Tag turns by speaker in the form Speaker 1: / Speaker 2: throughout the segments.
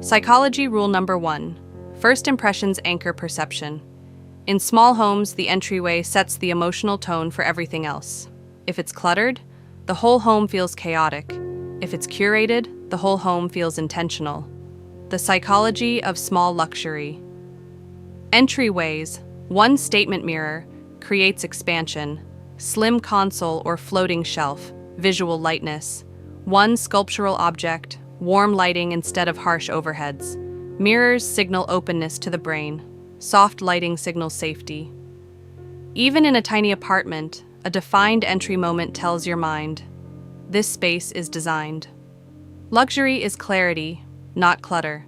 Speaker 1: Psychology rule number 1. First impressions anchor perception. In small homes, the entryway sets the emotional tone for everything else. If it's cluttered, the whole home feels chaotic. If it's curated, the whole home feels intentional. The psychology of small luxury. Entryways, one statement mirror, creates expansion. Slim console or floating shelf, visual lightness. One sculptural object, warm lighting instead of harsh overheads. Mirrors signal openness to the brain. Soft lighting signals safety. Even in a tiny apartment, a defined entry moment tells your mind, this space is designed. Luxury is clarity, not clutter.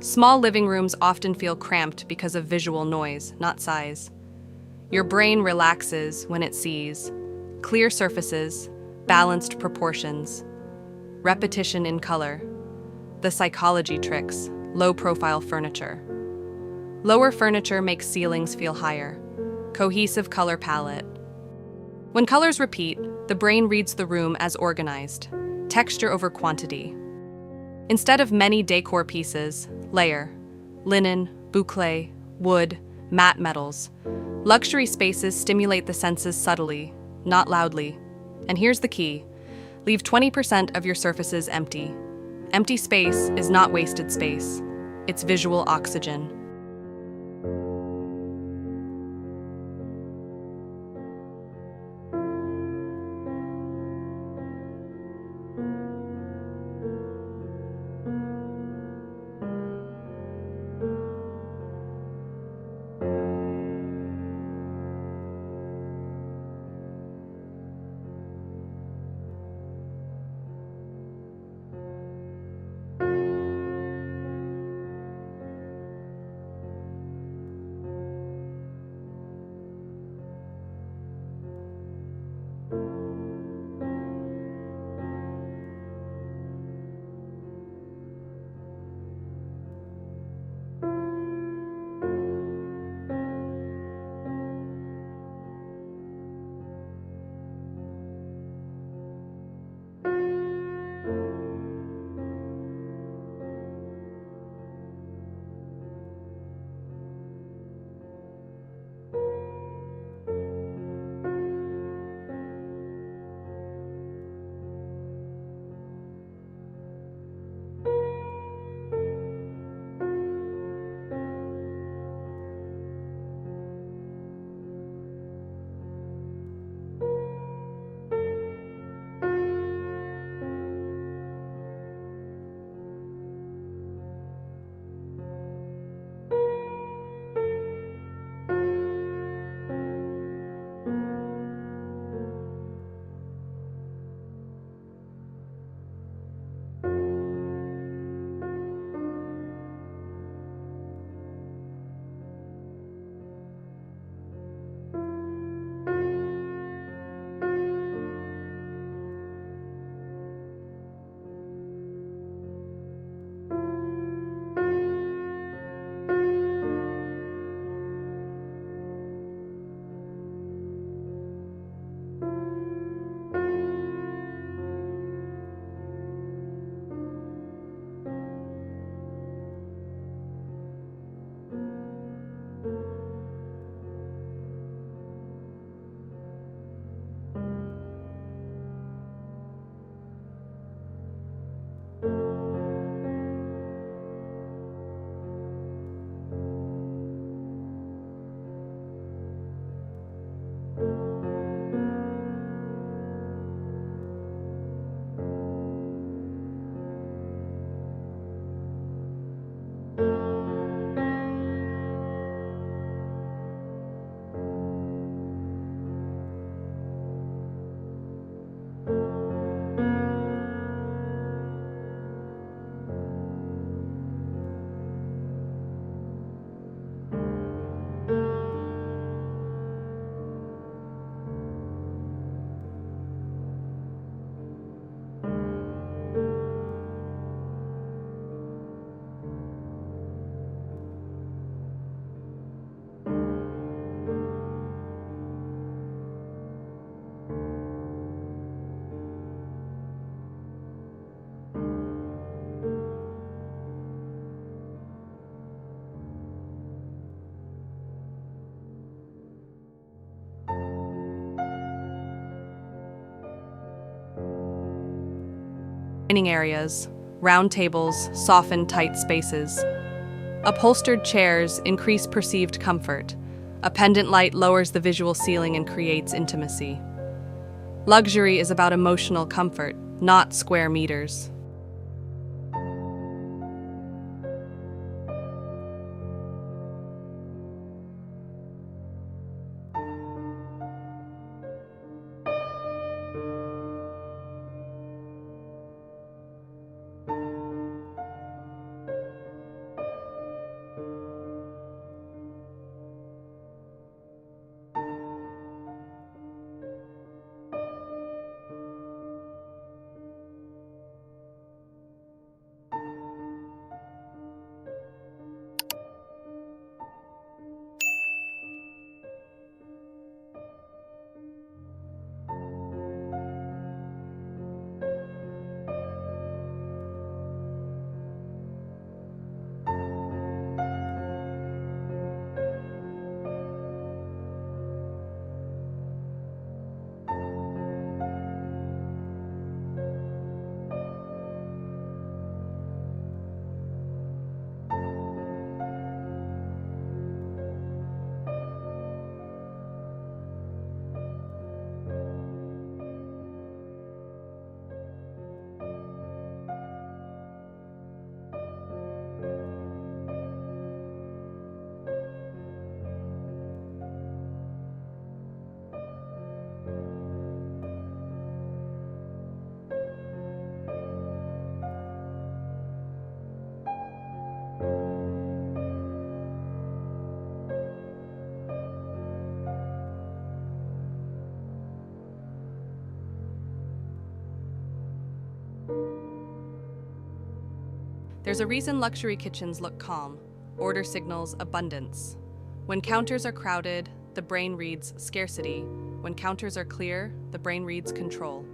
Speaker 1: Small living rooms often feel cramped because of visual noise, not size. Your brain relaxes when it sees clear surfaces, balanced proportions, repetition in color. The psychology tricks, low-profile furniture. Lower furniture makes ceilings feel higher. Cohesive color palette. When colors repeat, the brain reads the room as organized, texture over quantity. Instead of many decor pieces, layer, linen, boucle, wood, matte metals. Luxury spaces stimulate the senses subtly, not loudly. And here's the key. Leave 20% of your surfaces empty. Empty space is not wasted space. It's visual oxygen. Dining areas, round tables soften tight spaces. Upholstered chairs increase perceived comfort. A pendant light lowers the visual ceiling and creates intimacy. Luxury is about emotional comfort, not square meters. There's a reason luxury kitchens look calm. Order signals abundance. When counters are crowded, the brain reads scarcity. When counters are clear, the brain reads control.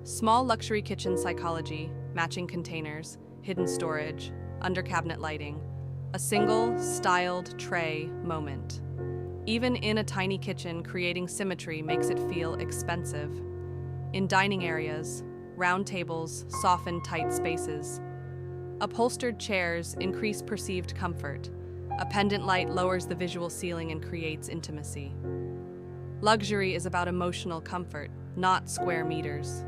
Speaker 1: Small luxury kitchen psychology, matching containers, hidden storage, under-cabinet lighting. A single, styled tray moment. Even in a tiny kitchen, creating symmetry makes it feel expensive. In dining areas, round tables soften tight spaces. Upholstered chairs increase perceived comfort. A pendant light lowers the visual ceiling and creates intimacy. Luxury is about emotional comfort, not square meters.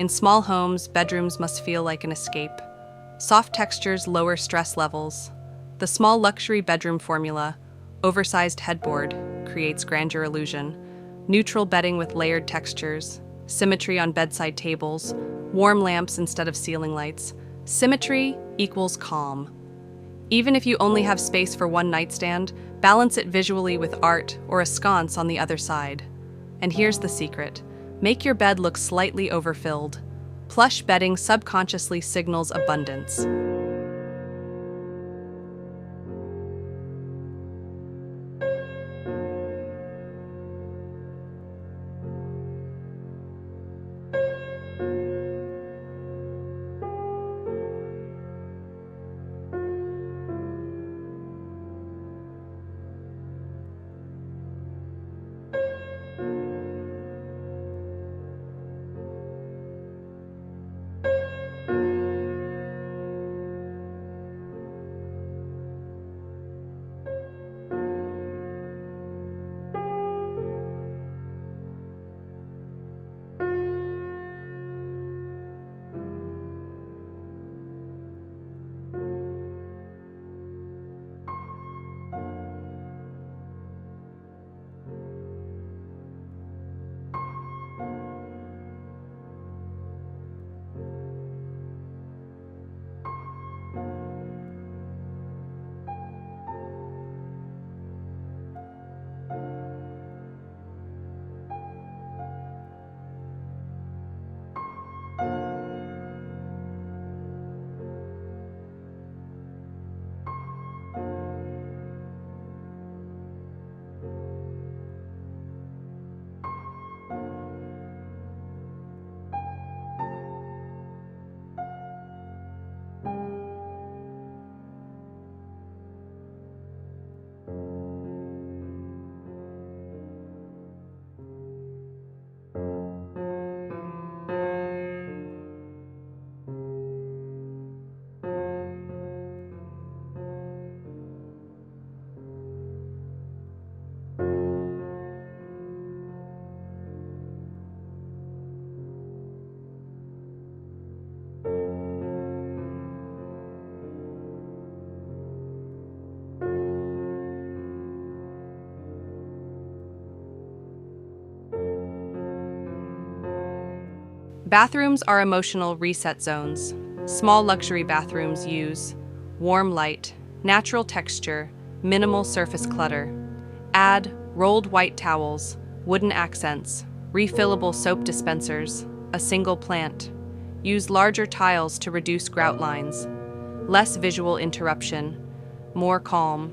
Speaker 1: In small homes, bedrooms must feel like an escape. Soft textures lower stress levels. The small luxury bedroom formula, oversized headboard, creates grandeur illusion. Neutral bedding with layered textures, symmetry on bedside tables, warm lamps instead of ceiling lights. Symmetry equals calm. Even if you only have space for one nightstand, balance it visually with art or a sconce on the other side. And here's the secret. Make your bed look slightly overfilled. Plush bedding subconsciously signals abundance. Bathrooms are emotional reset zones. Small luxury bathrooms use warm light, natural texture, minimal surface clutter. Add rolled white towels, wooden accents, refillable soap dispensers, a single plant. Use larger tiles to reduce grout lines. Less visual interruption, more calm.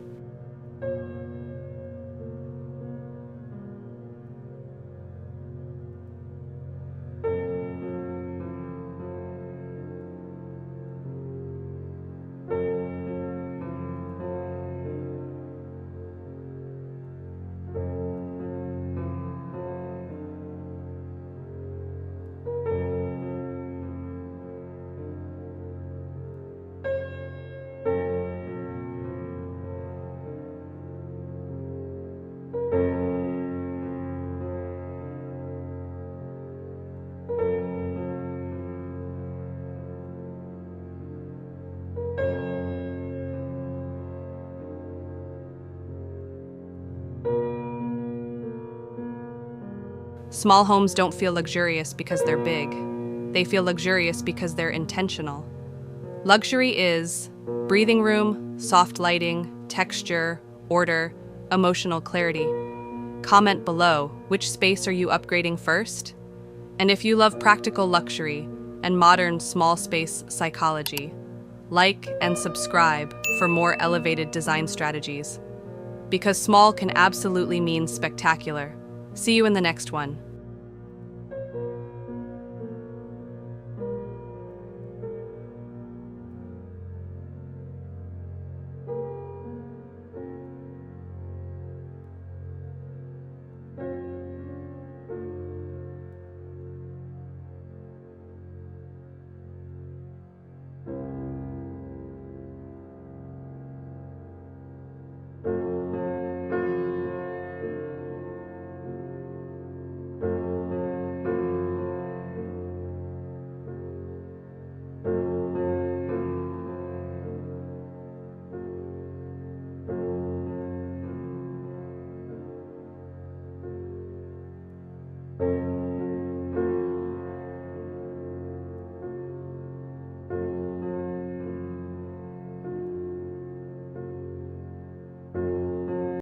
Speaker 1: Small homes don't feel luxurious because they're big. They feel luxurious because they're intentional. Luxury is breathing room, soft lighting, texture, order, emotional clarity. Comment below, which space are you upgrading first? And if you love practical luxury and modern small space psychology, like and subscribe for more elevated design strategies. Because small can absolutely mean spectacular. See you in the next one.